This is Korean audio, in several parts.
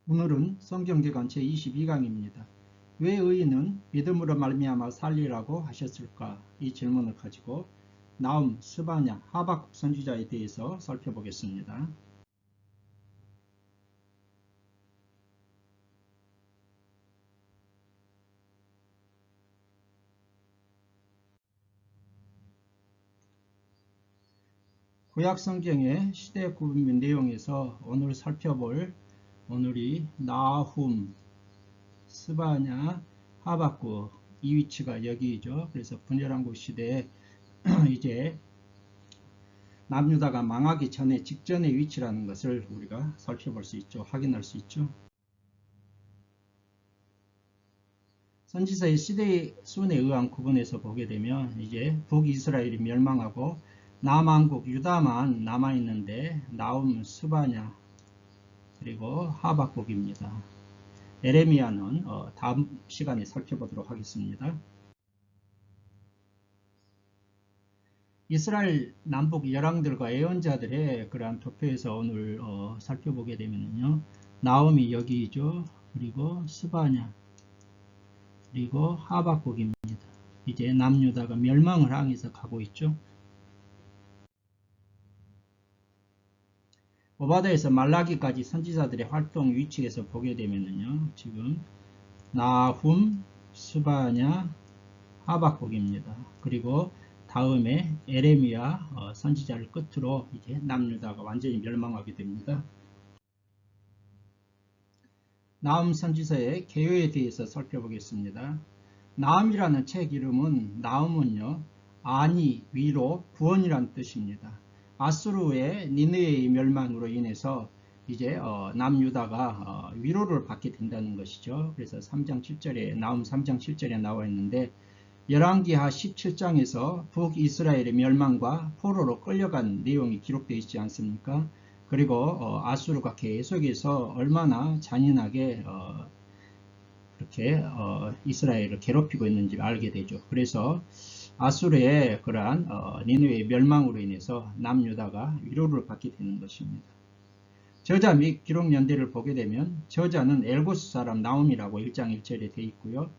오늘은 성경개관 제22강입니다. 왜 의인은 믿음으로 말미암아 살리라고 하셨을까? 이 질문을 가지고 나움, 스바냐, 하박국 선지자에 대해서 살펴보겠습니다. 구약성경의 시대 구분 내용에서 오늘 살펴볼 오늘이 나훔, 스바냐, 하박국 이 위치가 여기죠. 그래서 분열왕국 시대에 이제 남유다가 망하기 전에 직전의 위치라는 것을 우리가 살펴볼 수 있죠. 확인할 수 있죠. 선지서의 시대의 순에 의한 구분에서 보게 되면 이제 북이스라엘이 멸망하고 남왕국 유다만 남아있는데 나움, 스바냐 그리고 하박국입니다. 에레미야는 다음 시간에 살펴보도록 하겠습니다. 이스라엘 남북 열왕들과 예언자들의 그러한 투표에서 오늘 살펴보게 되면요. 나움이 여기죠. 그리고 스바냐 그리고 하박국입니다. 이제 남유다가 멸망을 향해서 가고 있죠. 오바다에서 말라기까지 선지자들의 활동 위치에서 보게 되면요. 지금 나훔, 스바냐, 하박국입니다. 그리고 다음에 에레미야 선지자를 끝으로 이제 남유다가 완전히 멸망하게 됩니다. 나훔 선지서의 개요에 대해서 살펴보겠습니다. 나훔이라는 책 이름은 나훔은요. 안위, 위로, 구원이라는 뜻입니다. 아수르의 니느웨의 멸망으로 인해서 이제 남유다가 위로를 받게 된다는 것이죠. 그래서 3장 7절에 나훔 3장 7절에 나와 있는데 열왕기하 17장에서 북이스라엘의 멸망과 포로로 끌려간 내용이 기록되어 있지 않습니까? 그리고 아수르가 계속해서 얼마나 잔인하게 그렇게 이스라엘을 괴롭히고 있는지 알게 되죠. 그래서 아수르의 그러한 니느웨의 멸망으로 인해서 남유다가 위로를 받게 되는 것입니다. 저자 및 기록 연대를 보게 되면 저자는 엘고스 사람 나훔이라고 1장 1절에 되어 있고요.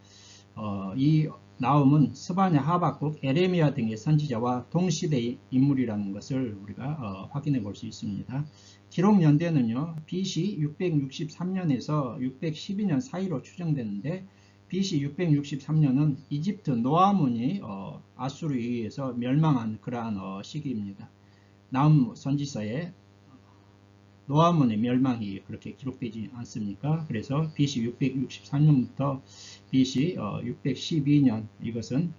이 나훔은 스바냐, 하박국, 에레미야 등의 선지자와 동시대의 인물이라는 것을 우리가 확인해 볼 수 있습니다. 기록 연대는요. BC 663년에서 612년 사이로 추정되는데 BC 663년은 이집트 노아문이 아수르에 의해서 멸망한 그러한 시기입니다. 나훔 선지서에 노아문의 멸망이 그렇게 기록되지 않습니까? 그래서 BC 663년부터 BC 612년 이것은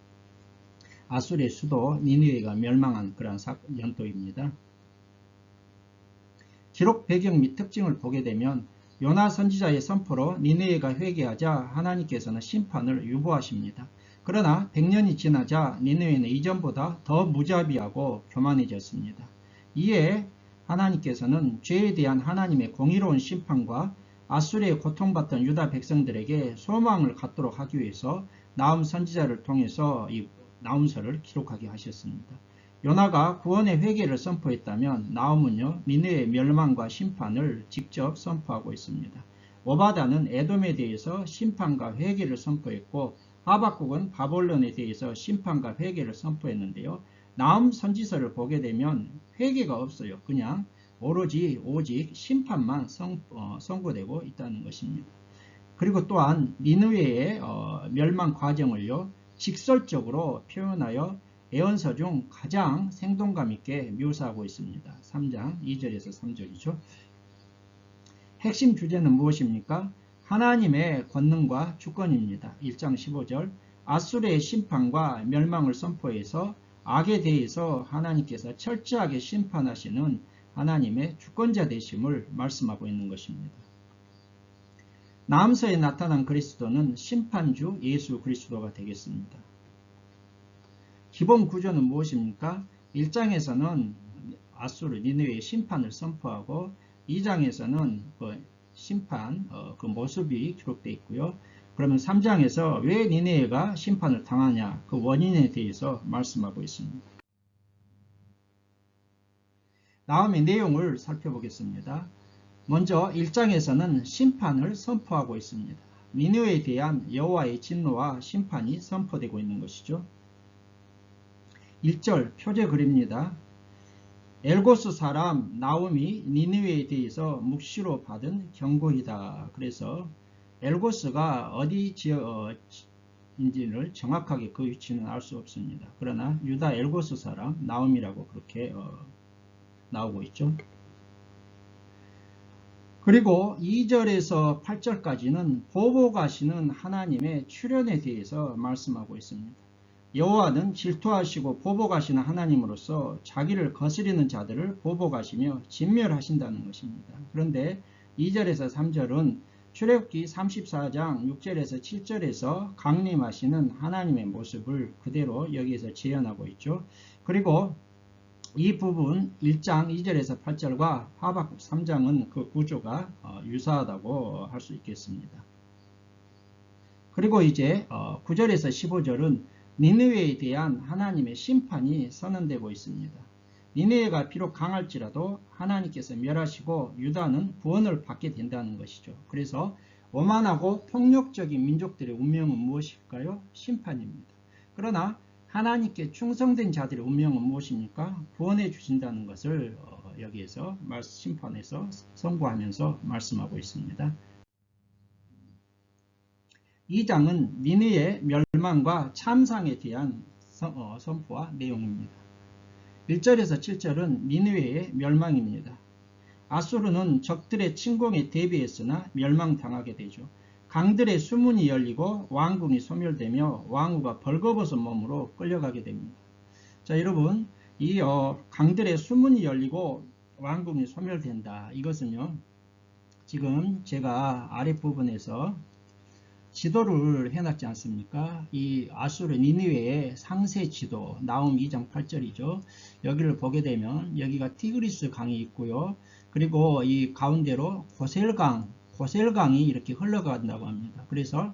아수르의 수도 니느웨가 멸망한 그러한 연도입니다. 기록 배경 및 특징을 보게 되면 요나 선지자의 선포로 니느웨가 회개하자 하나님께서는 심판을 유보하십니다. 그러나 100년이 지나자 니느웨는 이전보다 더 무자비하고 교만해졌습니다. 이에 하나님께서는 죄에 대한 하나님의 공의로운 심판과 아수르에 고통받던 유다 백성들에게 소망을 갖도록 하기 위해서 나훔 선지자를 통해서 이 나훔서를 기록하게 하셨습니다. 요나가 구원의 회개를 선포했다면 나훔은요 니느웨의 멸망과 심판을 직접 선포하고 있습니다. 오바다는 에돔에 대해서 심판과 회개를 선포했고 하박국은 바벨론에 대해서 심판과 회개를 선포했는데요. 나훔 선지서를 보게 되면 회개가 없어요. 그냥 오직 심판만 선고되고 있다는 것입니다. 그리고 또한 니느웨의 멸망 과정을요 직설적으로 표현하여 예언서 중 가장 생동감 있게 묘사하고 있습니다. 3장 2절에서 3절이죠. 핵심 주제는 무엇입니까? 하나님의 권능과 주권입니다. 1장 15절 아수르의 심판과 멸망을 선포해서 악에 대해서 하나님께서 철저하게 심판하시는 하나님의 주권자 되심을 말씀하고 있는 것입니다. 나훔서에 나타난 그리스도는 심판주 예수 그리스도가 되겠습니다. 기본 구조는 무엇입니까? 1장에서는 아수르 니느웨의 심판을 선포하고 2장에서는 그 심판 그 모습이 기록되어 있고요. 그러면 3장에서 왜 니느웨가 심판을 당하냐 그 원인에 대해서 말씀하고 있습니다. 나훔의 내용을 살펴보겠습니다. 먼저 1장에서는 심판을 선포하고 있습니다. 니느웨에 대한 여호와의 진노와 심판이 선포되고 있는 것이죠. 1절 표제 그립니다. 엘고스 사람 나움이 니느웨에 대해서 묵시로 받은 경고이다. 그래서 엘고스가 어디 지역인지를 정확하게 그 위치는 알 수 없습니다. 그러나 유다 엘고스 사람 나움이라고 그렇게 나오고 있죠. 그리고 2절에서 8절까지는 보복하시는 하나님의 출현에 대해서 말씀하고 있습니다. 여호와는 질투하시고 보복하시는 하나님으로서 자기를 거스리는 자들을 보복하시며 진멸하신다는 것입니다. 그런데 2절에서 3절은 출애굽기 34장 6절에서 7절에서 강림하시는 하나님의 모습을 그대로 여기에서 재현하고 있죠. 그리고 이 부분 1장 2절에서 8절과 하박국 3장은 그 구조가 유사하다고 할 수 있겠습니다. 그리고 이제 9절에서 15절은 니느웨에 대한 하나님의 심판이 선언되고 있습니다. 니느웨가 비록 강할지라도 하나님께서 멸하시고 유다는 구원을 받게 된다는 것이죠. 그래서 오만하고 폭력적인 민족들의 운명은 무엇일까요? 심판입니다. 그러나 하나님께 충성된 자들의 운명은 무엇입니까? 구원해 주신다는 것을 여기에서 심판에서 선고하면서 말씀하고 있습니다. 2장은 니느웨의 멸망과 참상에 대한 선포와 내용입니다. 1절에서 7절은 니느웨의 멸망입니다. 아수르는 적들의 침공에 대비했으나 멸망당하게 되죠. 강들의 수문이 열리고 왕궁이 소멸되며 왕후가 벌거벗은 몸으로 끌려가게 됩니다. 자, 여러분, 이 강들의 수문이 열리고 왕궁이 소멸된다. 이것은요, 지금 제가 아랫부분에서 지도를 해놨지 않습니까? 이 아수르 니느웨의 상세 지도, 나움 2장 8절이죠. 여기를 보게 되면 여기가 티그리스 강이 있고요. 그리고 이 가운데로 고셀강이 이렇게 흘러간다고 합니다. 그래서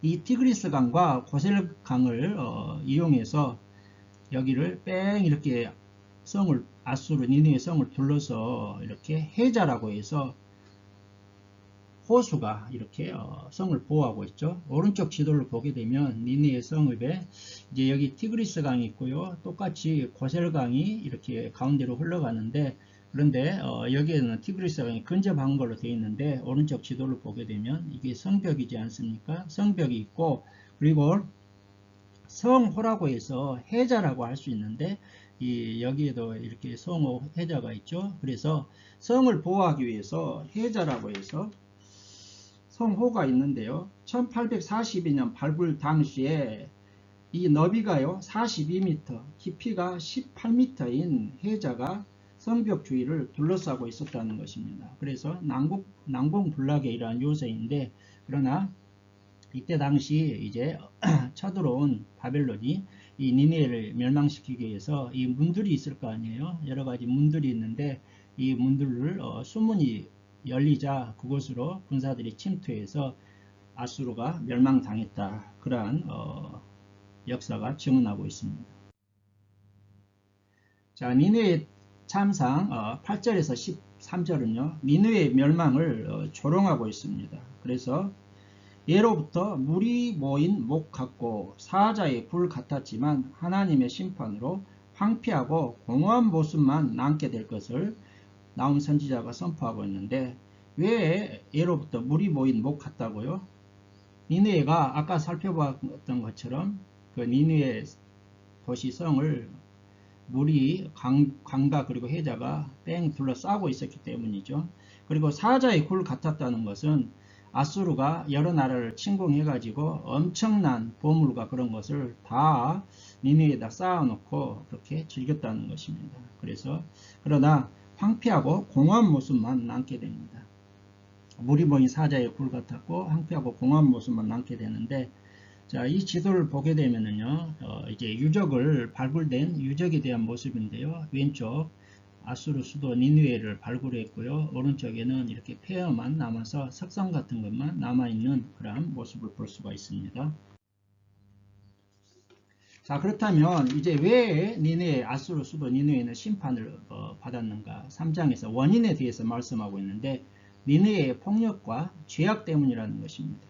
이 티그리스 강과 고셀강을 이용해서 여기를 뺑 이렇게 아수르 니느웨 성을 둘러서 이렇게 해자라고 해서 호수가 이렇게 성을 보호하고 있죠. 오른쪽 지도를 보게 되면 니느웨 성읍에 이제 여기 티그리스 강이 있고요. 똑같이 고셀강이 이렇게 가운데로 흘러가는데, 그런데 여기에는 티그리스 강이 근접한 걸로 되어 있는데, 오른쪽 지도를 보게 되면 이게 성벽이지 않습니까? 성벽이 있고, 그리고 성호라고 해서 해자라고 할 수 있는데, 여기에도 이렇게 성호 해자가 있죠. 그래서 성을 보호하기 위해서 해자라고 해서 성호가 있는데요. 1842년 발굴 당시에 이 너비가요 42m, 깊이가 18m인 해자가 성벽 주위를 둘러싸고 있었다는 것입니다. 그래서 난공불락의 이러한 요새인데, 그러나 이때 당시 이제 쳐들어온 바벨론이 이 니느웨를 멸망시키기 위해서 이 문들이 있을 거 아니에요. 여러 가지 문들이 있는데 이 문들을 수문이 열리자 그곳으로 군사들이 침투해서 아수르가 멸망당했다. 그러한 역사가 증언하고 있습니다. 자, 니느웨 참상 8절에서 13절은요. 니느웨의 멸망을 조롱하고 있습니다. 그래서 예로부터 물이 모인 목 같고 사자의 굴 같았지만 하나님의 심판으로 황폐하고 공허한 모습만 남게 될 것을 나움 선지자가 선포하고 있는데, 왜 예로부터 물이 모인 목 같다고요? 니느웨가 아까 살펴봤던 것처럼 그 니느웨 도시 성을 물이 강과 그리고 해자가 뺑 둘러싸고 있었기 때문이죠. 그리고 사자의 굴 같았다는 것은 아수르가 여러 나라를 침공해 가지고 엄청난 보물과 그런 것을 다 니느웨에다 쌓아놓고 그렇게 즐겼다는 것입니다. 그러나 황폐하고 공허한 모습만 남게 됩니다. 물이 모인 사자의 굴 같았고 황폐하고 공허한 모습만 남게 되는데, 자, 이 지도를 보게 되면은요, 이제 발굴된 유적에 대한 모습인데요. 왼쪽 아수르 수도 니느웨를 발굴했고요. 오른쪽에는 이렇게 폐허만 남아서 석상 같은 것만 남아있는 그런 모습을 볼 수가 있습니다. 자, 자, 그렇다면 이제 왜 니느웨 아수르 수도 니느웨는 심판을 받았는가? 3장에서 원인에 대해서 말씀하고 있는데 니느웨의 폭력과 죄악 때문이라는 것입니다.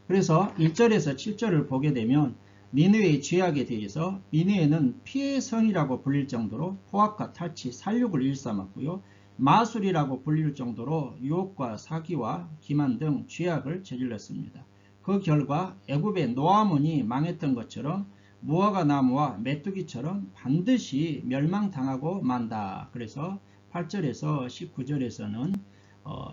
그래서 1절에서 7절을 보게 되면 니느웨의 죄악에 대해서 니느웨는 피의 성이라고 불릴 정도로 포악과 탈취, 살육을 일삼았고요. 마술이라고 불릴 정도로 유혹과 사기와 기만 등 죄악을 저질렀습니다. 그 결과 애굽의 노아몬이 망했던 것처럼 무화과 나무와 메뚜기처럼 반드시 멸망당하고 만다. 그래서 8절에서 19절에서는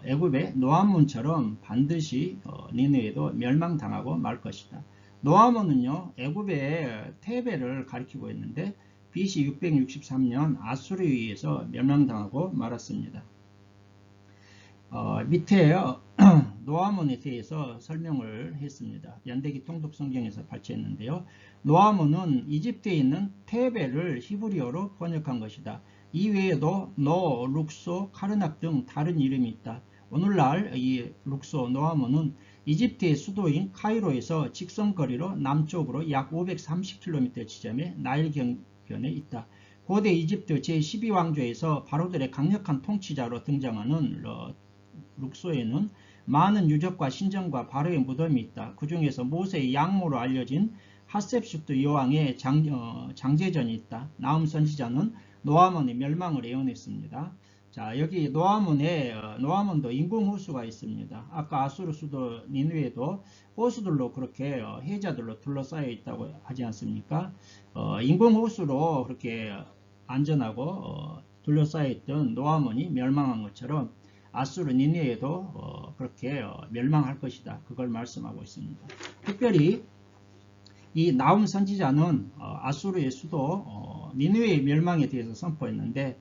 애굽의 노아몬처럼 반드시 니느웨도 멸망당하고 말 것이다. 노아몬은요, 애굽의 테베를 가리키고 있는데 BC 663년 아수르에 의해서 멸망당하고 말았습니다. 밑에 노아몬에 대해서 설명을 했습니다. 연대기 통독성경에서 발췌했는데요. 노아몬은 이집트에 있는 테베를 히브리어로 번역한 것이다. 이외에도 노, 룩소, 카르낙 등 다른 이름이 있다. 오늘날 이 룩소, 노아몬은 이집트의 수도인 카이로에서 직선거리로 남쪽으로 약 530km 지점에 나일 경변에 있다. 고대 이집트 제12왕조에서 바로들의 강력한 통치자로 등장하는 룩소에는 많은 유적과 신전과 바로의 무덤이 있다. 그 중에서 모세의 양모로 알려진 하셉슈트 여왕의 장제전이 있다. 나훔 선지자는 노아몬의 멸망을 예언했습니다. 자, 여기 노아몬도 인공 호수가 있습니다. 아까 아수르 수도 니느웨도 호수들로 그렇게 해자들로 둘러싸여 있다고 하지 않습니까? 인공 호수로 그렇게 안전하고 둘러싸여 있던 노아몬이 멸망한 것처럼 아수르 니느웨도 그렇게 멸망할 것이다. 그걸 말씀하고 있습니다. 특별히 이 나훔 선지자는 아수르의 수도 니느웨의 멸망에 대해서 선포했는데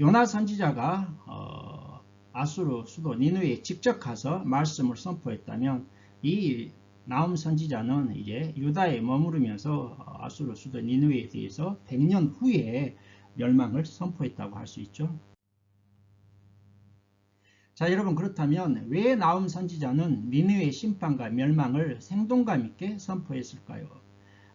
요나 선지자가 아수르 수도 니느웨에 직접 가서 말씀을 선포했다면 이 나훔 선지자는 이제 유다에 머무르면서 아수르 수도 니느웨에 대해서 100년 후에 멸망을 선포했다고 할 수 있죠. 자, 여러분, 그렇다면 왜 나훔 선지자는 니느웨의 심판과 멸망을 생동감 있게 선포했을까요?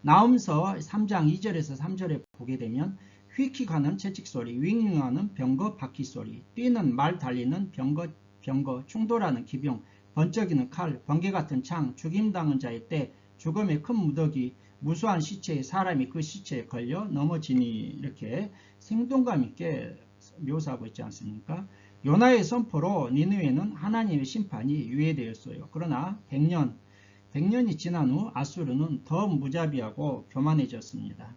나훔서 3장 2절에서 3절에 보게 되면 휙휙하는 채찍소리, 윙윙하는 병거 바퀴소리, 뛰는 말 달리는 병거, 충돌하는 기병, 번쩍이는 칼, 번개 같은 창, 죽임당한 자의 때, 죽음의 큰 무더기, 무수한 시체에 사람이 그 시체에 걸려 넘어지니, 이렇게 생동감 있게 묘사하고 있지 않습니까? 요나의 선포로 니느웨는 하나님의 심판이 유예되었어요. 그러나 100년이 지난 후 아수르는 더 무자비하고 교만해졌습니다.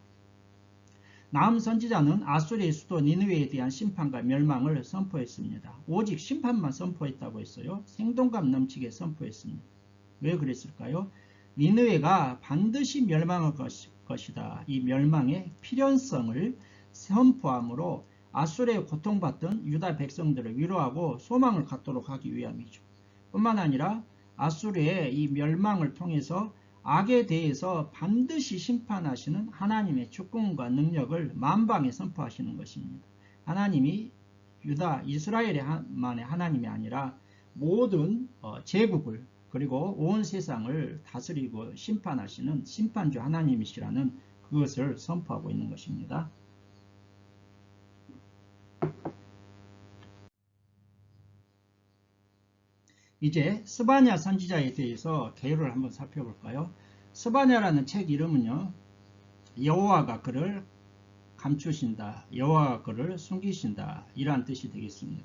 나훔 선지자는 아수르의 수도 니느웨에 대한 심판과 멸망을 선포했습니다. 오직 심판만 선포했다고 했어요. 생동감 넘치게 선포했습니다. 왜 그랬을까요? 니느웨가 반드시 멸망할 것이다. 이 멸망의 필연성을 선포함으로 아수르에 고통받던 유다 백성들을 위로하고 소망을 갖도록 하기 위함이죠. 뿐만 아니라 아수르의 이 멸망을 통해서 악에 대해서 반드시 심판하시는 하나님의 주권과 능력을 만방에 선포하시는 것입니다. 하나님이 유다, 이스라엘만의 하나님이 아니라 모든 제국을 그리고 온 세상을 다스리고 심판하시는 심판주 하나님이시라는 그것을 선포하고 있는 것입니다. 이제 스바냐 선지자에 대해서 개요를 한번 살펴볼까요? 스바냐라는 책 이름은요, 여호와가 그를 감추신다, 여호와가 그를 숨기신다, 이러한 뜻이 되겠습니다.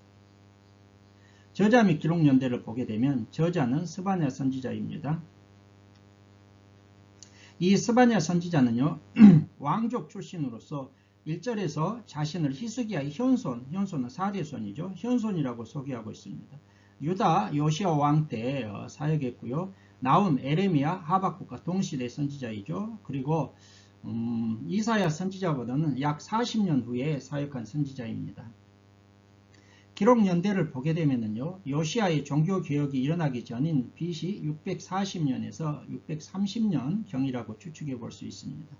저자 및 기록 연대를 보게 되면 저자는 스바냐 선지자입니다. 이 스바냐 선지자는요, 왕족 출신으로서 1절에서 자신을 히스기야의 현손은 4대손이죠. 현손이라고 소개하고 있습니다. 유다 요시야 왕 때 사역했고요. 나훔, 에레미야, 하박국과 동시대 선지자이죠. 그리고 이사야 선지자보다는 약 40년 후에 사역한 선지자입니다. 기록 연대를 보게 되면요, 요시야의 종교 개혁이 일어나기 전인 BC 640년에서 630년 경이라고 추측해 볼 수 있습니다.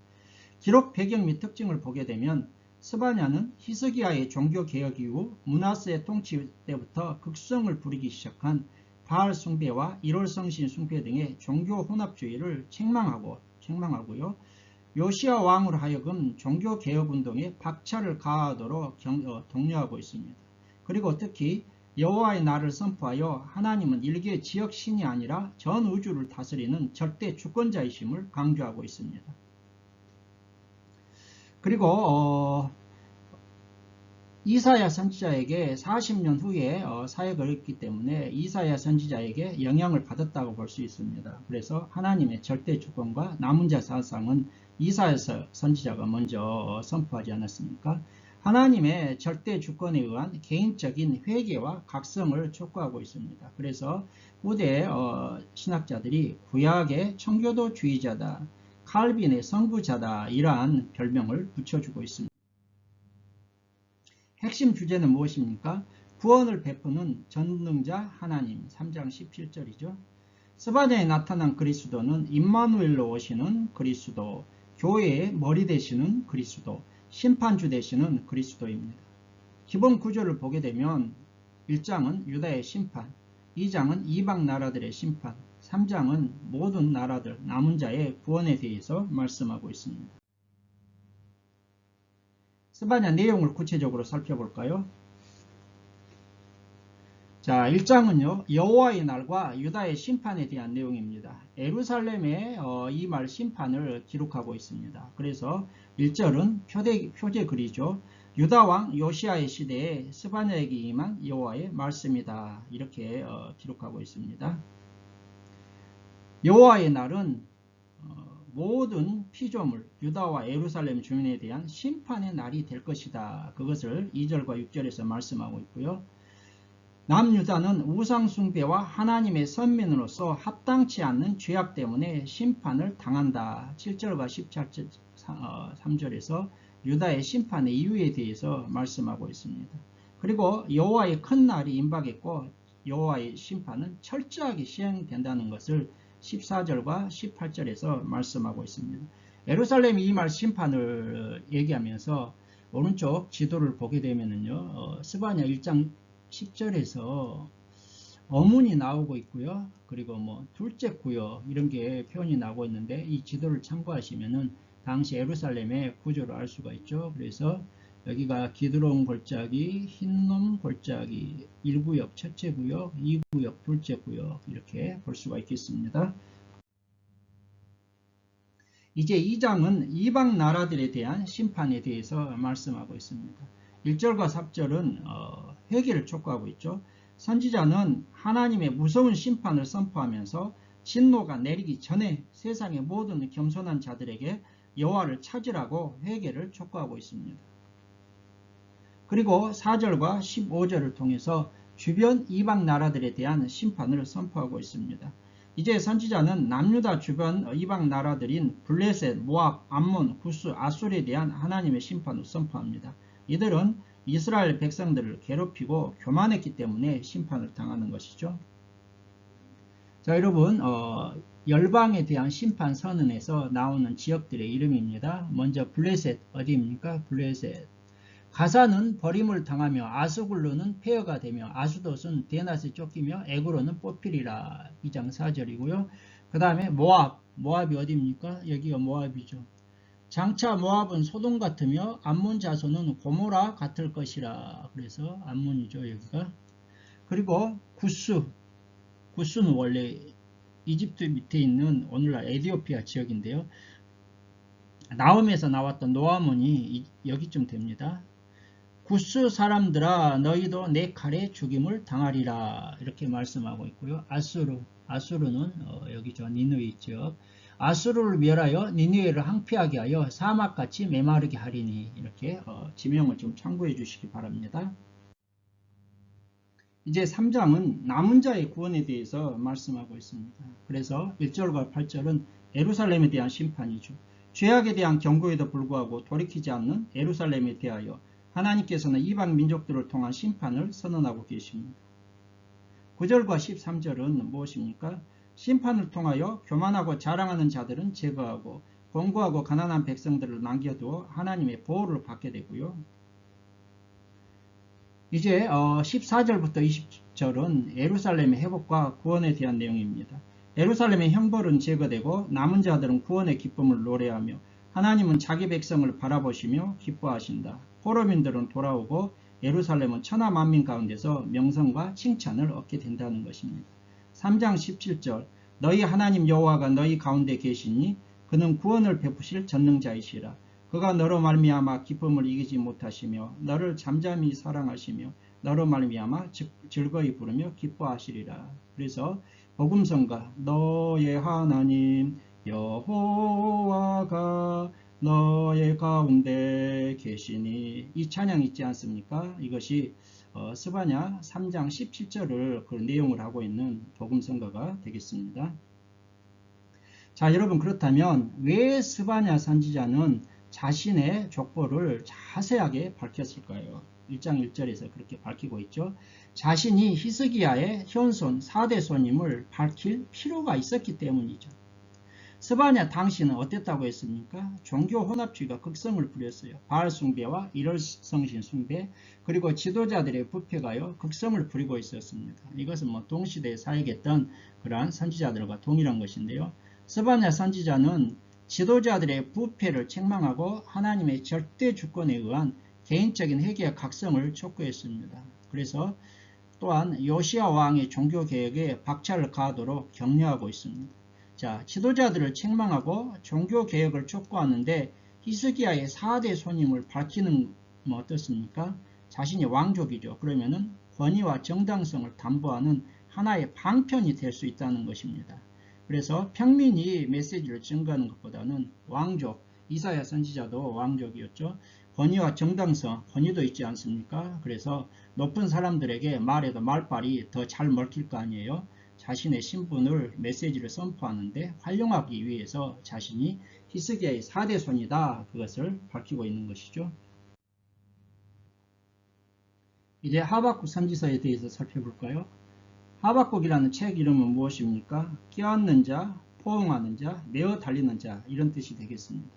기록 배경 및 특징을 보게 되면 스바냐는 히스기야의 종교 개혁 이후 므낫세 통치 때부터 극성을 부리기 시작한 바알 숭배와 일월성신 숭배 등의 종교 혼합주의를 책망하고요. 요시야 왕으로 하여금 종교개혁운동에 박차를 가하도록 독려하고 있습니다. 그리고 특히 여호와의 날을 선포하여 하나님은 일개 지역 신이 아니라 전 우주를 다스리는 절대 주권자이심을 강조하고 있습니다. 그리고 이사야 선지자에게 40년 후에 사역을 했기 때문에 이사야 선지자에게 영향을 받았다고 볼 수 있습니다. 그래서 하나님의 절대 주권과 남은 자 사상은 이사야 선지자가 먼저 선포하지 않았습니까? 하나님의 절대 주권에 의한 개인적인 회개와 각성을 촉구하고 있습니다. 그래서 후대 신학자들이 구약의 청교도주의자다, 칼빈의 성부자다 이러한 별명을 붙여주고 있습니다. 핵심 주제는 무엇입니까? 구원을 베푸는 전능자 하나님 3장 17절이죠. 스바냐에 나타난 그리스도는 임마누엘로 오시는 그리스도, 교회의 머리 되시는 그리스도, 심판주 되시는 그리스도입니다. 기본 구조를 보게 되면 1장은 유다의 심판, 2장은 이방 나라들의 심판, 3장은 모든 나라들, 남은 자의 구원에 대해서 말씀하고 있습니다. 스바냐 내용을 구체적으로 살펴볼까요? 자, 1장은요. 여호와의 날과 유다의 심판에 대한 내용입니다. 예루살렘의 이 말 심판을 기록하고 있습니다. 그래서 1절은 표제 글이죠. 유다왕 요시아의 시대에 스바냐에게 임한 여호와의 말씀이다. 이렇게 기록하고 있습니다. 여호와의 날은 모든 피조물, 유다와 예루살렘 주민에 대한 심판의 날이 될 것이다. 그것을 2절과 6절에서 말씀하고 있고요. 남유다는 우상숭배와 하나님의 선민으로서 합당치 않는 죄악 때문에 심판을 당한다. 7절과 17절 3절에서 유다의 심판의 이유에 대해서 말씀하고 있습니다. 그리고 여호와의 큰 날이 임박했고 여호와의 심판은 철저하게 시행된다는 것을 14절과 18절에서 말씀하고 있습니다. 예루살렘이 이 말 심판을 얘기하면서 오른쪽 지도를 보게 되면은요, 스바냐 1장 10절에서 어문이 나오고 있고요. 그리고 둘째 구역 이런 게 표현이 나오고 있는데 이 지도를 참고하시면은 당시 예루살렘의 구조를 알 수가 있죠. 그래서 여기가 기드론 골짜기, 흰놈 골짜기 1구역 첫째 구역, 2구역 둘째 구역 이렇게 볼 수가 있겠습니다. 이제 2장은 이방 나라들에 대한 심판에 대해서 말씀하고 있습니다. 1절과 3절은 회개를 촉구하고 있죠. 선지자는 하나님의 무서운 심판을 선포하면서 진노가 내리기 전에 세상의 모든 겸손한 자들에게 여호와를 찾으라고 회개를 촉구하고 있습니다. 그리고 4절과 15절을 통해서 주변 이방 나라들에 대한 심판을 선포하고 있습니다. 이제 선지자는 남유다 주변 이방 나라들인 블레셋, 모압, 암몬, 구스, 아술에 대한 하나님의 심판을 선포합니다. 이들은 이스라엘 백성들을 괴롭히고 교만했기 때문에 심판을 당하는 것이죠. 자, 여러분 열방에 대한 심판 선언에서 나오는 지역들의 이름입니다. 먼저 블레셋 어디입니까? 블레셋. 가사는 버림을 당하며 아수글루는 폐허가 되며 아수돗은 대낮에 쫓기며 에그로는 뽑히리라. 2장 4절이고요. 그 다음에 모압이 어디입니까? 여기가 모압이죠. 장차 모압은 소돔 같으며 암몬 자손은 고모라 같을 것이라. 그래서 암몬이죠 여기가. 그리고 구스는 원래 이집트 밑에 있는 오늘날 에티오피아 지역인데요. 나움에서 나왔던 노아몬이 여기쯤 됩니다. 구스 사람들아 너희도 내 칼에 죽임을 당하리라. 이렇게 말씀하고 있고요. 아수르는 여기죠. 니느웨 지역. 아수르를 멸하여 니느웨를 항폐하게 하여 사막같이 메마르게 하리니. 이렇게 지명을 좀 참고해 주시기 바랍니다. 이제 3장은 남은 자의 구원에 대해서 말씀하고 있습니다. 그래서 1절과 8절은 예루살렘에 대한 심판이죠. 죄악에 대한 경고에도 불구하고 돌이키지 않는 예루살렘에 대하여 하나님께서는 이방 민족들을 통한 심판을 선언하고 계십니다. 9절과 13절은 무엇입니까? 심판을 통하여 교만하고 자랑하는 자들은 제거하고 권고하고 가난한 백성들을 남겨두어 하나님의 보호를 받게 되고요. 이제 14절부터 20절은 예루살렘의 회복과 구원에 대한 내용입니다. 예루살렘의 형벌은 제거되고 남은 자들은 구원의 기쁨을 노래하며 하나님은 자기 백성을 바라보시며 기뻐하신다. 포로민들은 돌아오고 예루살렘은 천하 만민 가운데서 명성과 칭찬을 얻게 된다는 것입니다. 3장 17절 너희 하나님 여호와가 너희 가운데 계시니 그는 구원을 베푸실 전능자이시라. 그가 너로 말미암아 기쁨을 이기지 못하시며 너를 잠잠히 사랑하시며 너로 말미암아 즐거이 부르며 기뻐하시리라. 그래서 복음성가 너의 하나님 여호와가 너의 가운데 계시니 이 찬양 있지 않습니까? 이것이 스바냐 3장 17절을 그 내용을 하고 있는 복음성가가 되겠습니다. 자, 여러분 그렇다면 왜 스바냐 선지자는 자신의 족보를 자세하게 밝혔을까요? 1장 1절에서 그렇게 밝히고 있죠. 자신이 히스기야의 현손 4대 손임을 밝힐 필요가 있었기 때문이죠. 스바냐 당시는 어땠다고 했습니까? 종교 혼합주의가 극성을 부렸어요. 바알 숭배와 일월성신 숭배 그리고 지도자들의 부패가요 극성을 부리고 있었습니다. 이것은 동시대에 사역했던 그러한 선지자들과 동일한 것인데요. 스바냐 선지자는 지도자들의 부패를 책망하고 하나님의 절대 주권에 의한 개인적인 회개와 각성을 촉구했습니다. 그래서 또한 요시야 왕의 종교개혁에 박차를 가하도록 격려하고 있습니다. 자, 지도자들을 책망하고 종교개혁을 촉구하는데 히스기야의 4대 손임을 밝히는 어떻습니까? 자신이 왕족이죠. 그러면은 권위와 정당성을 담보하는 하나의 방편이 될 수 있다는 것입니다. 그래서 평민이 메시지를 증거하는 것보다는 왕족, 이사야 선지자도 왕족이었죠. 권위와 정당성, 권위도 있지 않습니까? 그래서 높은 사람들에게 말해도 말발이 더 잘 먹힐 거 아니에요. 자신의 신분을 메시지를 선포하는데 활용하기 위해서 자신이 히스기야의 4대 손이다. 그것을 밝히고 있는 것이죠. 이제 하박국 선지서에 대해서 살펴볼까요? 하박국이라는 책 이름은 무엇입니까? 끼얹는 자, 포옹하는 자, 메어 달리는 자 이런 뜻이 되겠습니다.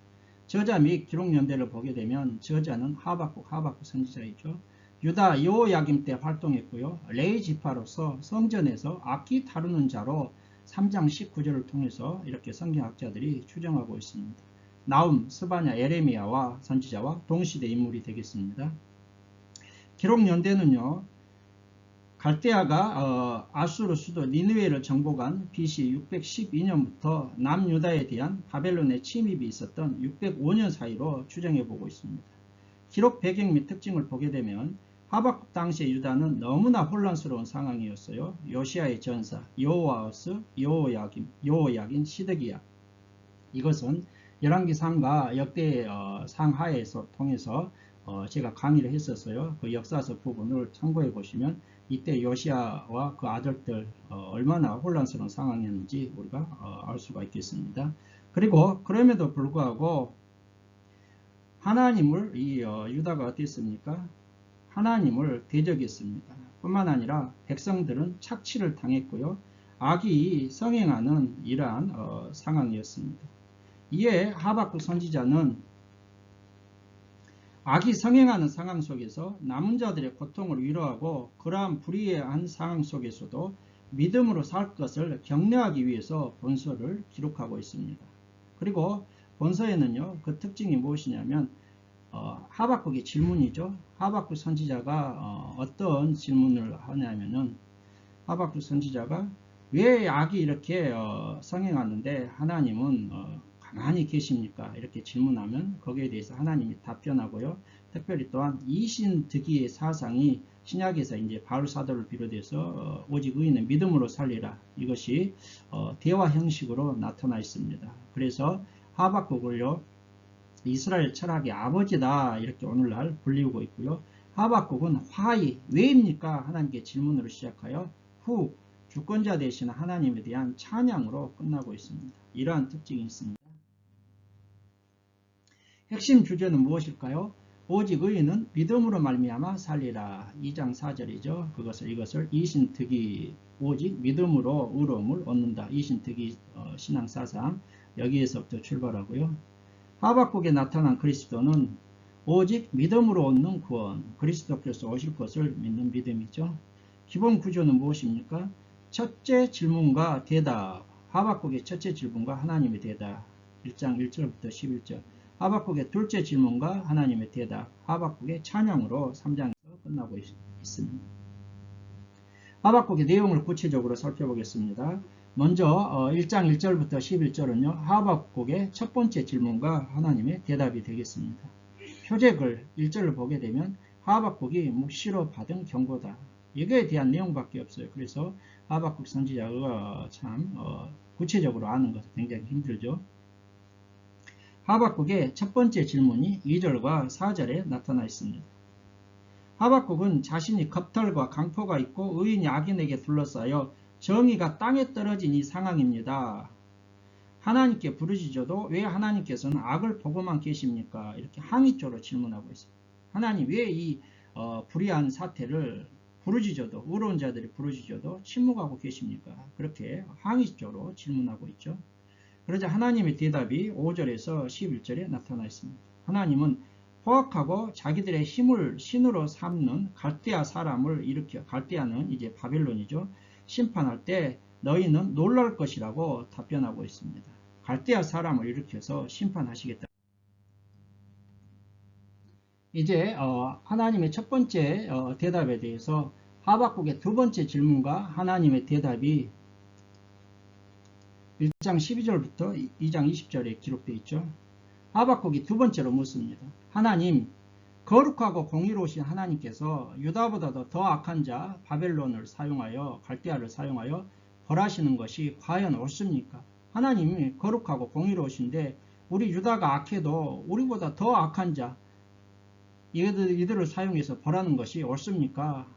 저자 및 기록 연대를 보게 되면 저자는 하박국 선지자이죠. 유다 여호야김 때 활동했고요. 레위 지파로서 성전에서 악기 다루는 자로 3장 19절을 통해서 이렇게 성경학자들이 추정하고 있습니다. 나움, 스바냐, 에레미야와 선지자와 동시대 인물이 되겠습니다. 기록 연대는요. 갈대아가 아수르 수도 니느웨를 정복한 BC 612년부터 남유다에 대한 바벨론의 침입이 있었던 605년 사이로 추정해 보고 있습니다. 기록 배경 및 특징을 보게 되면 하박국 당시의 유다는 너무나 혼란스러운 상황이었어요. 요시야의 전사, 여호아스, 여호야긴, 시드기야. 이것은 열왕기상과 역대 상하에서 통해서 제가 강의를 했었어요. 그 역사서 부분을 참고해 보시면 이때 요시야와 그 아들들 얼마나 혼란스러운 상황이었는지 우리가 알 수가 있겠습니다. 그리고 그럼에도 불구하고 하나님을 유다가 어땠습니까? 하나님을 대적했습니다. 뿐만 아니라 백성들은 착취를 당했고요. 악이 성행하는 이러한 상황이었습니다. 이에 하박국 선지자는 악이 성행하는 상황 속에서 남은 자들의 고통을 위로하고 그러한 불의한 상황 속에서도 믿음으로 살 것을 격려하기 위해서 본서를 기록하고 있습니다. 그리고 본서에는요, 그 특징이 무엇이냐면 하박국의 질문이죠. 하박국 선지자가 어떤 질문을 하냐면은 하박국 선지자가 왜 악이 이렇게 성행하는데 하나님은 가만히 계십니까? 이렇게 질문하면 거기에 대해서 하나님이 답변하고요. 특별히 또한 이신득이의 사상이 신약에서 이제 바울 사도를 비롯해서 오직 의인은 믿음으로 살리라. 이것이 대화 형식으로 나타나 있습니다. 그래서 하박국을요. 이스라엘 철학의 아버지다 이렇게 오늘날 불리우고 있고요. 하박국은 화이 왜입니까? 하나님께 질문으로 시작하여 후 주권자 되시는 하나님에 대한 찬양으로 끝나고 있습니다. 이러한 특징이 있습니다. 핵심 주제는 무엇일까요? 오직 의인은 믿음으로 말미암아 살리라. 2장 4절이죠. 이것을 이신특이 오직 믿음으로 의로움을 얻는다. 이신특이 신앙사상 여기에서부터 출발하고요. 하박국에 나타난 그리스도는 오직 믿음으로 얻는 구원, 그리스도께서 오실 것을 믿는 믿음이죠. 기본 구조는 무엇입니까? 첫째 질문과 대답, 하박국의 첫째 질문과 하나님의 대답, 1장 1절부터 11절. 하박국의 둘째 질문과 하나님의 대답, 하박국의 찬양으로 3장에서 끝나고 있습니다. 하박국의 내용을 구체적으로 살펴보겠습니다. 먼저 1장 1절부터 11절은요. 하박국의 첫 번째 질문과 하나님의 대답이 되겠습니다. 표제글 1절을 보게 되면 하박국이 묵시로 받은 경고다. 이거에 대한 내용밖에 없어요. 그래서 하박국 선지자가 참 구체적으로 아는 것은 굉장히 힘들죠. 하박국의 첫 번째 질문이 2절과 4절에 나타나 있습니다. 하박국은 자신이 겁탈과 강포가 있고 의인이 악인에게 둘러싸여 정의가 땅에 떨어진 이 상황입니다. 하나님께 부르짖어도 왜 하나님께서는 악을 보고만 계십니까? 이렇게 항의조로 질문하고 있습니다. 하나님 왜 이 불의한 사태를 부르짖어도 의로운 자들이 부르짖어도 침묵하고 계십니까? 그렇게 항의조로 질문하고 있죠. 그러자 하나님의 대답이 5절에서 11절에 나타나 있습니다. 하나님은 포악하고 자기들의 힘을 신으로 삼는 갈대아 사람을 일으켜, 갈대아는 이제 바벨론이죠. 심판할 때 너희는 놀랄 것이라고 답변하고 있습니다. 갈대아 사람을 일으켜서 심판하시겠다. 이제 하나님의 첫 번째 대답에 대해서 하박국의 두 번째 질문과 하나님의 대답이 1장 12절부터 2장 20절에 기록되어 있죠. 하박국이 두 번째로 묻습니다. 하나님, 거룩하고 공의로우신 하나님께서 유다보다도 더 악한 자 바벨론을 사용하여 갈대아를 사용하여 벌하시는 것이 과연 옳습니까? 하나님이 거룩하고 공의로우신데 우리 유다가 악해도 우리보다 더 악한 자 이들을 사용해서 벌하는 것이 옳습니까?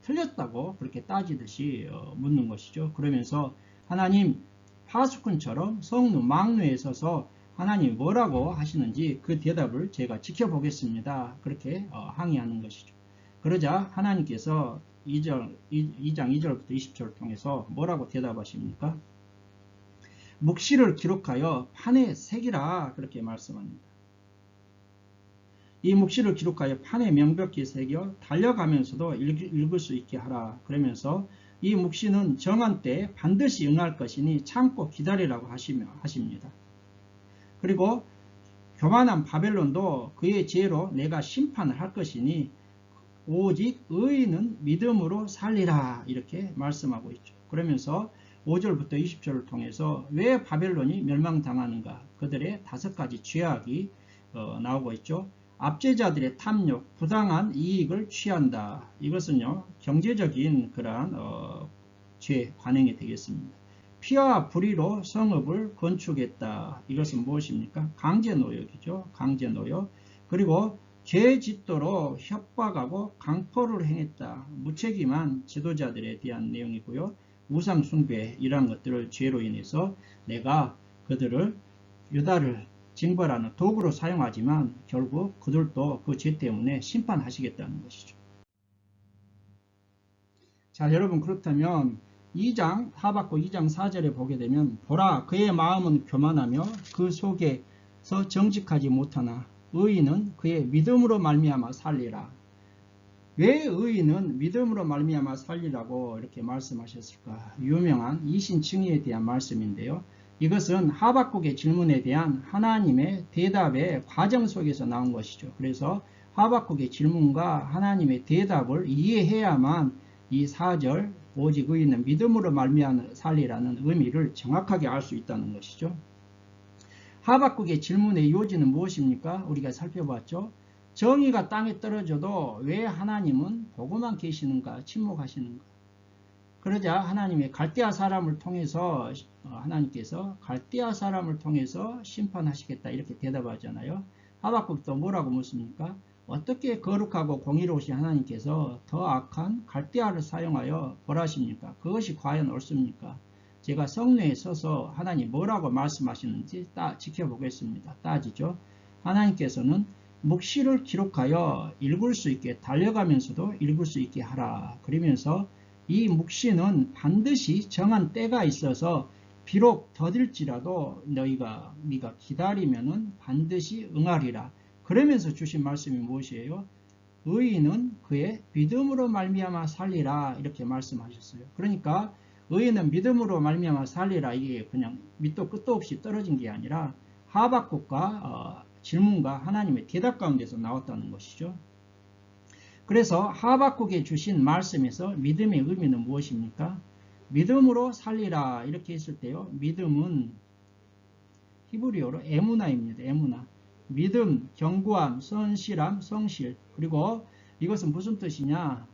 틀렸다고 그렇게 따지듯이 묻는 것이죠. 그러면서 하나님 파수꾼처럼 성루 망루에 서서 하나님이 뭐라고 하시는지 그 대답을 제가 지켜보겠습니다. 그렇게 항의하는 것이죠. 그러자 하나님께서 2장 2절부터 20절을 통해서 뭐라고 대답하십니까? 묵시를 기록하여 판에 새기라 그렇게 말씀합니다. 이 묵시를 기록하여 판에 명백히 새겨 달려가면서도 읽을 수 있게 하라. 그러면서 이 묵시는 정한 때에 반드시 응할 것이니 참고 기다리라고 하십니다. 그리고 교만한 바벨론도 그의 죄로 내가 심판을 할 것이니 오직 의인은 믿음으로 살리라 이렇게 말씀하고 있죠. 그러면서 5절부터 20절을 통해서 왜 바벨론이 멸망당하는가 그들의 5가지 죄악이 나오고 있죠. 압제자들의 탐욕, 부당한 이익을 취한다. 이것은요 경제적인 그러한 죄 관행이 되겠습니다. 피와 불의로 성읍을 건축했다. 이것은 무엇입니까? 강제노역이죠. 강제노역. 그리고 죄짓도로 협박하고 강포를 행했다. 무책임한 지도자들에 대한 내용이고요. 우상숭배 이러한 것들을 죄로 인해서 내가 그들을 유다를 징벌하는 도구로 사용하지만 결국 그들도 그 죄 때문에 심판하시겠다는 것이죠. 자, 여러분 그렇다면 하박국 2장 4절에 보게 되면 보라 그의 마음은 교만하며 그 속에서 정직하지 못하나 의인은 그의 믿음으로 말미암아 살리라. 왜 의인은 믿음으로 말미암아 살리라고 이렇게 말씀하셨을까? 유명한 이신칭의에 대한 말씀인데요. 이것은 하박국의 질문에 대한 하나님의 대답의 과정 속에서 나온 것이죠. 그래서 하박국의 질문과 하나님의 대답을 이해해야만 이 4절 오직 의인은 믿음으로 말미암아 살리라는 의미를 정확하게 알 수 있다는 것이죠. 하박국의 질문의 요지는 무엇입니까? 우리가 살펴봤죠. 정의가 땅에 떨어져도 왜 하나님은 보고만 계시는가? 침묵하시는가? 그러자 하나님의 갈대아 사람을 통해서 하나님께서 갈대아 사람을 통해서 심판하시겠다 이렇게 대답하잖아요. 하박국도 뭐라고 묻습니까? 어떻게 거룩하고 공의로우신 하나님께서 더 악한 갈대아를 사용하여 벌하십니까? 그것이 과연 옳습니까? 제가 성내에 서서 하나님 뭐라고 말씀하시는지 지켜보겠습니다. 따지죠. 하나님께서는 묵시를 기록하여 읽을 수 있게 달려가면서도 읽을 수 있게 하라. 그러면서 이 묵시는 반드시 정한 때가 있어서 비록 더딜지라도 네가 기다리면은 반드시 응하리라. 그러면서 주신 말씀이 무엇이에요? 의인은 그의 믿음으로 말미암아 살리라 이렇게 말씀하셨어요. 그러니까 의인은 믿음으로 말미암아 살리라 이게 그냥 밑도 끝도 없이 떨어진 게 아니라 하박국과 질문과 하나님의 대답 가운데서 나왔다는 것이죠. 그래서 하박국에 주신 말씀에서 믿음의 의미는 무엇입니까? 믿음으로 살리라 이렇게 했을 때요. 믿음은 히브리어로 에무나입니다. 에무나. 믿음, 견고함, 선실함, 성실. 그리고 이것은 무슨 뜻이냐?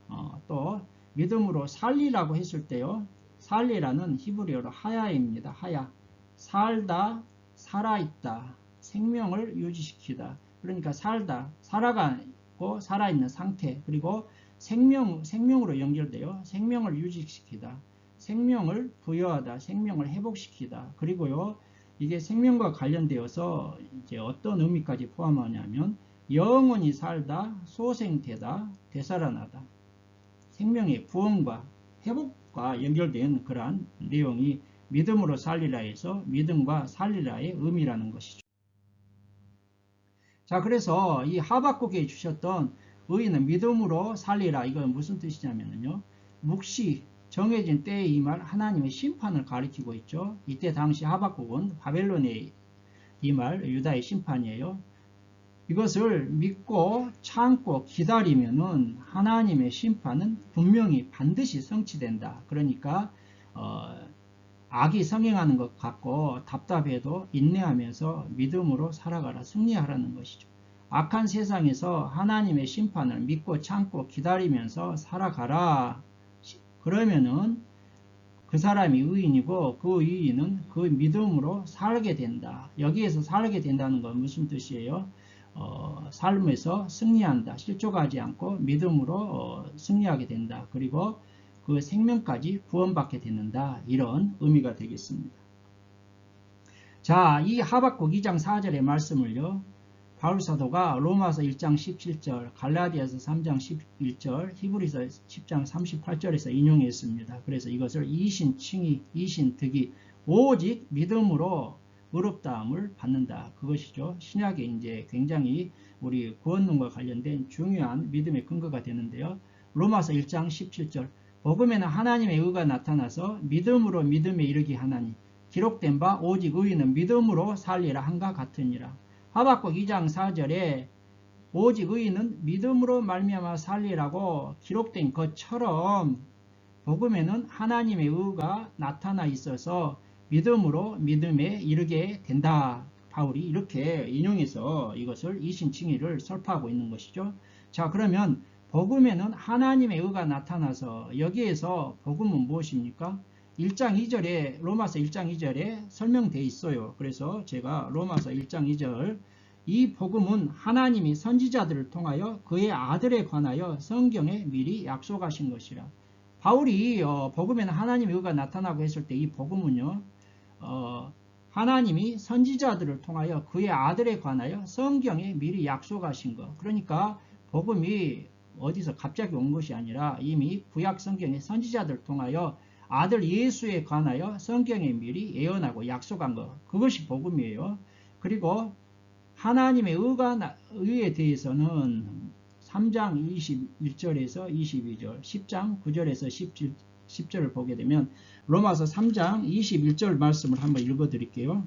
또 믿음으로 살리라고 했을 때요. 살리라는 히브리어로 하야입니다. 하야. 살다, 살아있다. 생명을 유지시키다. 그러니까 살다, 살아가고 살아있는 상태. 그리고 생명으로 연결돼요. 생명을 유지시키다. 생명을 부여하다. 생명을 회복시키다. 그리고요. 이게 생명과 관련되어서 이제 어떤 의미까지 포함하냐면 영원히 살다, 소생되다, 되살아나다. 생명의 구원과 회복과 연결된 그러한 내용이 믿음으로 살리라에서 믿음과 살리라의 의미라는 것이죠. 자, 그래서 이 하박국에 주셨던 의인은 믿음으로 살리라. 이건 무슨 뜻이냐면요. 묵시, 정해진 때에 임할 하나님의 심판을 가리키고 있죠. 이때 당시 하박국은 바벨론에 임할 유다의 심판이에요. 이것을 믿고 참고 기다리면은 하나님의 심판은 분명히 반드시 성취된다. 그러니까 악이 성행하는 것 같고 답답해도 인내하면서 믿음으로 살아가라. 승리하라는 것이죠. 악한 세상에서 하나님의 심판을 믿고 참고 기다리면서 살아가라. 그러면은 그 사람이 의인이고 그 의인은 그 믿음으로 살게 된다. 여기에서 살게 된다는 건 무슨 뜻이에요? 삶에서 승리한다. 실족하지 않고 믿음으로 승리하게 된다. 그리고 그 생명까지 구원받게 된다. 이런 의미가 되겠습니다. 자, 이 하박국 2장 4절의 말씀을요. 바울사도가 로마서 1장 17절, 갈라디아서 3장 11절, 히브리서 10장 38절에서 인용했습니다. 그래서 이것을 이신칭의, 이신득이 오직 믿음으로 의롭다함을 받는다. 그것이죠. 신약에 이제 굉장히 우리 구원론과 관련된 중요한 믿음의 근거가 되는데요. 로마서 1장 17절, 복음에는 하나님의 의가 나타나서 믿음으로 믿음에 이르게 하나니 기록된 바 오직 의인은 믿음으로 살리라 한가 같으니라. 하박국 2장 4절에 오직 의인은 믿음으로 말미암아 살리라고 기록된 것처럼 복음에는 하나님의 의가 나타나 있어서 믿음으로 믿음에 이르게 된다. 바울이 이렇게 인용해서 이것을 이신칭의를 설파하고 있는 것이죠. 자, 그러면 복음에는 하나님의 의가 나타나서 여기에서 복음은 무엇입니까? 1장 2절에 로마서 1장 2절에 설명되어 있어요. 그래서 제가 로마서 1장 2절 이 복음은 하나님이 선지자들을 통하여 그의 아들에 관하여 성경에 미리 약속하신 것이라. 바울이 복음에는 하나님의 의가 나타나고 했을 때 이 복음은요. 하나님이 선지자들을 통하여 그의 아들에 관하여 성경에 미리 약속하신 것. 그러니까 복음이 어디서 갑자기 온 것이 아니라 이미 구약 성경의 선지자들을 통하여 아들 예수에 관하여 성경에 미리 예언하고 약속한 것. 그것이 복음이에요. 그리고 하나님의 의에 대해서는 3장 21절에서 22절, 10장 9절에서 10절을 보게 되면 로마서 3장 21절 말씀을 한번 읽어드릴게요.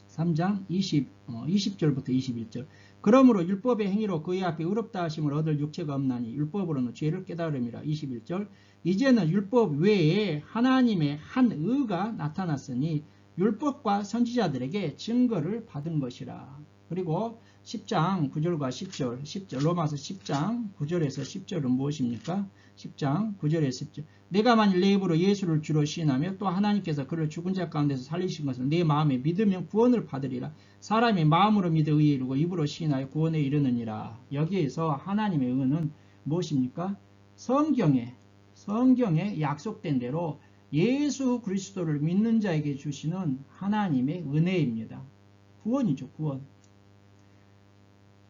3장 20절부터 21절. 그러므로 율법의 행위로 그의 앞에 의롭다 하심을 얻을 육체가 없나니 율법으로는 죄를 깨달음이라. 21절. 이제는 율법 외에 하나님의 한 의가 나타났으니 율법과 선지자들에게 증거를 받은 것이라. 그리고 10장 9절과 10절, 로마서 10장 9절에서 10절은 무엇입니까? 10장 9절에서 10절. 내가 만일 내 입으로 예수를 주로 시인하며 또 하나님께서 그를 죽은 자 가운데서 살리신 것을 내 마음에 믿으면 구원을 받으리라. 사람이 마음으로 믿어 의에 이르고 입으로 시인하여 구원에 이르느니라. 여기에서 하나님의 의는 무엇입니까? 성경에 약속된 대로 예수 그리스도를 믿는 자에게 주시는 하나님의 은혜입니다. 구원이죠. 구원.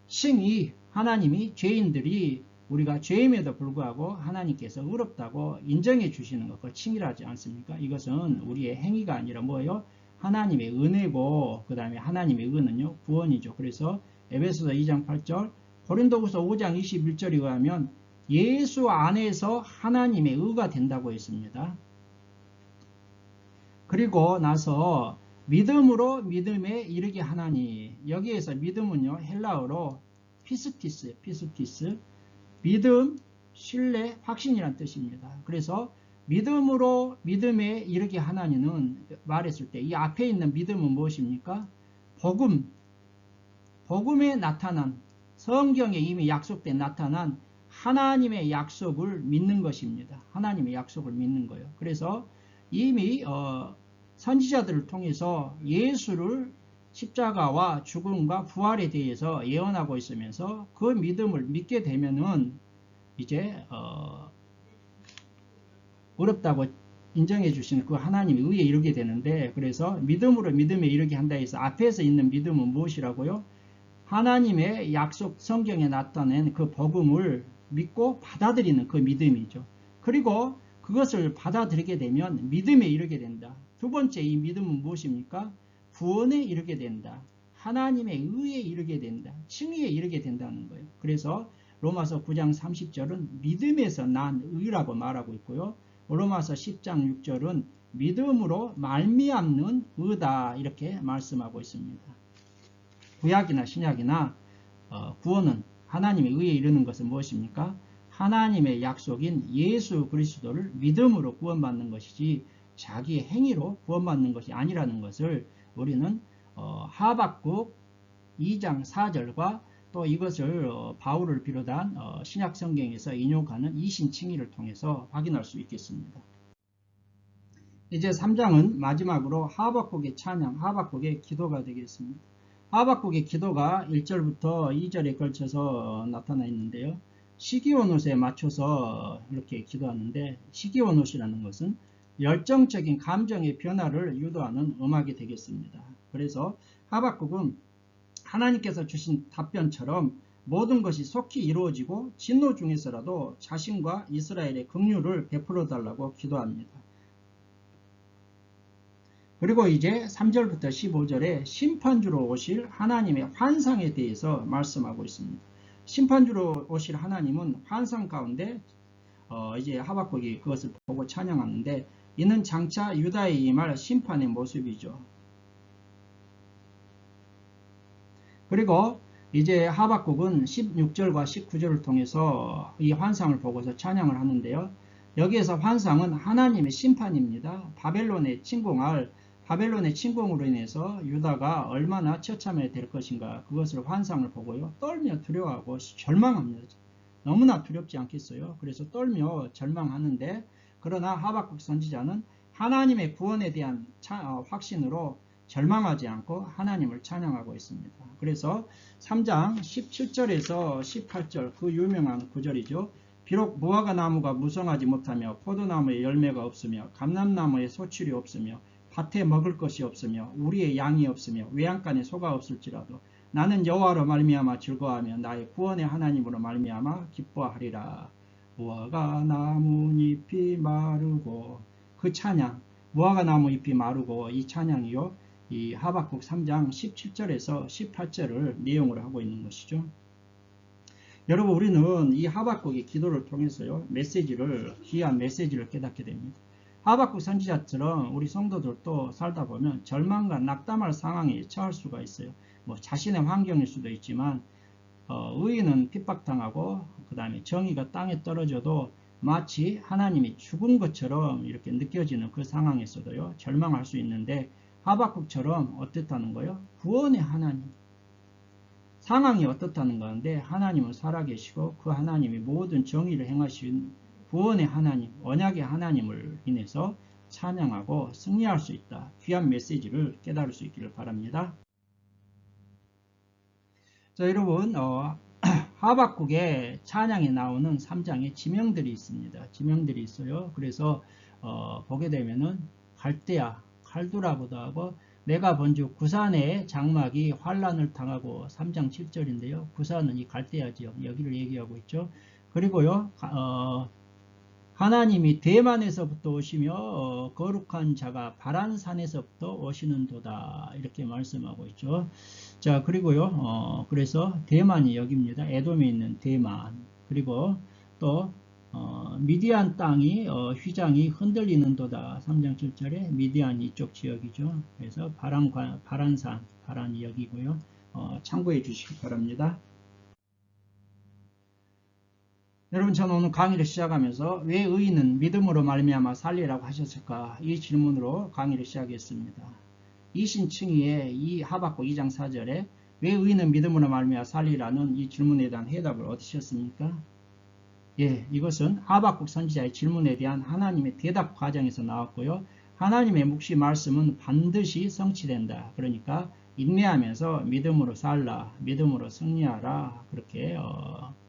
칭의, 하나님이 죄인들이 우리가 죄임에도 불구하고 하나님께서 의롭다고 인정해 주시는 것, 그걸 칭의라지 않습니까? 이것은 우리의 행위가 아니라 뭐예요? 하나님의 은혜고 그 다음에 하나님의 은은요 구원이죠. 그래서 에베소서 2장 8절, 고린도후서 5장 21절에 의하면 예수 안에서 하나님의 의가 된다고 했습니다. 그리고 나서 믿음으로 믿음에 이르게 하나니. 여기에서 믿음은요, 헬라어로 피스티스, 믿음, 신뢰, 확신이란 뜻입니다. 그래서 믿음으로 믿음에 이르게 하나니는 말했을 때 이 앞에 있는 믿음은 무엇입니까? 복음에 나타난, 성경에 이미 약속된 나타난 하나님의 약속을 믿는 것입니다. 하나님의 약속을 믿는 거예요. 그래서 이미 선지자들을 통해서 예수를 십자가와 죽음과 부활에 대해서 예언하고 있으면서 그 믿음을 믿게 되면은 이제 어렵다고 인정해 주신 그 하나님의 의에 이르게 되는데, 그래서 믿음으로 믿음에 이르게 한다 해서 앞에서 있는 믿음은 무엇이라고요? 하나님의 약속, 성경에 나타낸 그 복음을 믿고 받아들이는 그 믿음이죠. 그리고 그것을 받아들이게 되면 믿음에 이르게 된다. 두 번째 이 믿음은 무엇입니까? 구원에 이르게 된다. 하나님의 의에 이르게 된다. 칭의에 이르게 된다는 거예요. 그래서 로마서 9장 30절은 믿음에서 난 의라고 말하고 있고요. 로마서 10장 6절은 믿음으로 말미암는 의다 이렇게 말씀하고 있습니다. 구약이나 신약이나 구원은 하나님의 의에 이르는 것은 무엇입니까? 하나님의 약속인 예수 그리스도를 믿음으로 구원받는 것이지 자기의 행위로 구원받는 것이 아니라는 것을 우리는 하박국 2장 4절과 또 이것을 바울을 비롯한 신약 성경에서 인용하는 이신칭의를 통해서 확인할 수 있겠습니다. 이제 3장은 마지막으로 하박국의 찬양, 하박국의 기도가 되겠습니다. 하박국의 기도가 1절부터 2절에 걸쳐서 나타나 있는데요. 시기온옷에 맞춰서 이렇게 기도하는데, 시기온옷이라는 것은 열정적인 감정의 변화를 유도하는 음악이 되겠습니다. 그래서 하박국은 하나님께서 주신 답변처럼 모든 것이 속히 이루어지고 진노 중에서라도 자신과 이스라엘의 긍휼을 베풀어 달라고 기도합니다. 그리고 이제 3절부터 15절에 심판주로 오실 하나님의 환상에 대해서 말씀하고 있습니다. 심판주로 오실 하나님은 환상 가운데 이제 하박국이 그것을 보고 찬양하는데, 이는 장차 유다에 임할 심판의 모습이죠. 그리고 이제 하박국은 16절과 19절을 통해서 이 환상을 보고서 찬양을 하는데요. 여기에서 환상은 하나님의 심판입니다. 바벨론의 침공으로 인해서 유다가 얼마나 처참해 될 것인가, 그것을 환상을 보고요. 떨며 두려워하고 절망합니다. 너무나 두렵지 않겠어요? 그래서 떨며 절망하는데, 그러나 하박국 선지자는 하나님의 구원에 대한 확신으로 절망하지 않고 하나님을 찬양하고 있습니다. 그래서 3장 17절에서 18절, 그 유명한 구절이죠. 비록 무화과 나무가 무성하지 못하며 포도나무에 열매가 없으며 감람나무에 소출이 없으며 밭에 먹을 것이 없으며 우리의 양이 없으며 외양간에 소가 없을지라도 나는 여호와로 말미암아 즐거워하며 나의 구원의 하나님으로 말미암아 기뻐하리라. 무화과 나뭇잎이 마르고, 그 찬양, 무화과 나무 잎이 마르고, 이 찬양이요, 이 하박국 3장 17절에서 18절을 내용으로 하고 있는 것이죠. 여러분, 우리는 이 하박국의 기도를 통해서요, 귀한 메시지를 깨닫게 됩니다. 하박국 선지자처럼 우리 성도들도 살다 보면 절망과 낙담할 상황에 처할 수가 있어요. 자신의 환경일 수도 있지만 의인은 핍박당하고 그 다음에 정의가 땅에 떨어져도 마치 하나님이 죽은 것처럼 이렇게 느껴지는 그 상황에서도요, 절망할 수 있는데, 하박국처럼 어떻다는 거예요? 구원의 하나님. 상황이 어떻다는 건데 하나님은 살아계시고 그 하나님이 모든 정의를 행하신 구원의 하나님, 언약의 하나님을 인해서 찬양하고 승리할 수 있다. 귀한 메시지를 깨달을 수 있기를 바랍니다. 자, 여러분, 하박국의 찬양에 나오는 3장에 지명들이 있습니다. 지명들이 있어요. 그래서 보게 되면은 갈대아, 칼두라고도 하고, 내가 본즉 구산의 장막이 환란을 당하고, 3장 7절인데요. 구산은 이 갈대아 지역, 여기를 얘기하고 있죠. 그리고요, 하나님이 대만에서부터 오시며 거룩한 자가 바란산에서부터 오시는도다, 이렇게 말씀하고 있죠. 자, 그리고요, 그래서 대만이 여기입니다. 에돔에 있는 대만. 그리고 또 미디안 땅이 휘장이 흔들리는도다. 3장 7절에 미디안이 이쪽 지역이죠. 그래서 바란산, 바란이 여기고요. 참고해 주시기 바랍니다. 여러분, 저는 오늘 강의를 시작하면서 왜 의인은 믿음으로 말미암아 살리라고 하셨을까? 이 질문으로 강의를 시작했습니다. 이신칭의의 이 하박국 2장 4절에 왜 의인은 믿음으로 말미암아 살리라는 이 질문에 대한 해답을 얻으셨습니까? 예, 이것은 하박국 선지자의 질문에 대한 하나님의 대답 과정에서 나왔고요. 하나님의 묵시 말씀은 반드시 성취된다. 그러니까 인내하면서 믿음으로 살라, 믿음으로 승리하라, 그렇게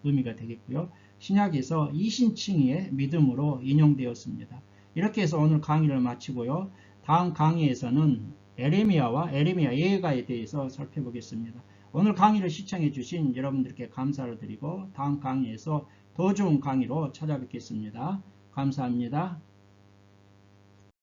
의미가 되겠고요. 신약에서 이신칭의의 믿음으로 인용되었습니다. 이렇게 해서 오늘 강의를 마치고요. 다음 강의에서는 에레미야와 에레미야 예가에 대해서 살펴보겠습니다. 오늘 강의를 시청해 주신 여러분들께 감사를 드리고 다음 강의에서 더 좋은 강의로 찾아뵙겠습니다. 감사합니다.